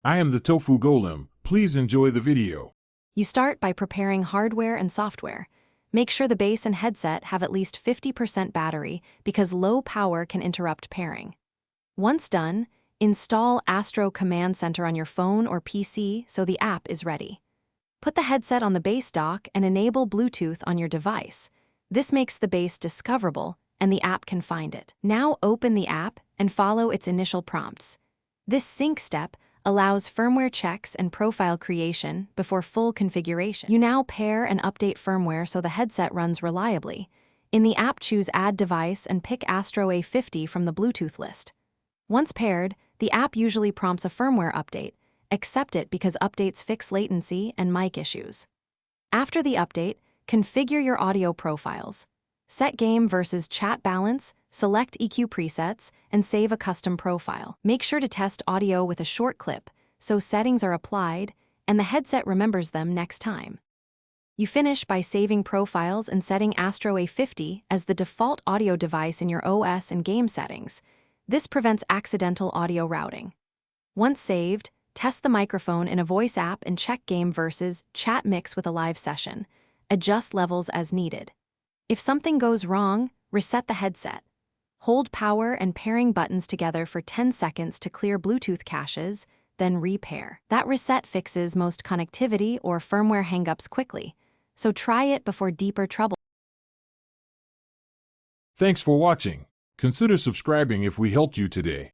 I am the Tofu Golem. Please enjoy the video. You start by preparing hardware and software. Make sure the base and headset have at least 50% battery because low power can interrupt pairing. Once done, install Astro Command Center on your phone or PC so the app is ready. Put the headset on the base dock and enable Bluetooth on your device. This makes the base discoverable and the app can find it. Now open the app and follow its initial prompts. This sync step allows firmware checks and profile creation before full configuration. You now pair and update firmware so the headset runs reliably. In the app, choose Add Device and pick Astro A50 from the Bluetooth list. Once paired, the app usually prompts a firmware update. Accept it because updates fix latency and mic issues. After the update, configure your audio profiles. Set game versus chat balance, select EQ presets, and save a custom profile. Make sure to test audio with a short clip so settings are applied and the headset remembers them next time. You finish by saving profiles and setting Astro A50 as the default audio device in your OS and game settings. This prevents accidental audio routing. Once saved, test the microphone in a voice app and check game versus chat mix with a live session. Adjust levels as needed. If something goes wrong, reset the headset. Hold power and pairing buttons together for 10 seconds to clear Bluetooth caches, then repair. That reset fixes most connectivity or firmware hangups quickly, so try it before deeper trouble. Thanks for watching. Consider subscribing if we helped you today.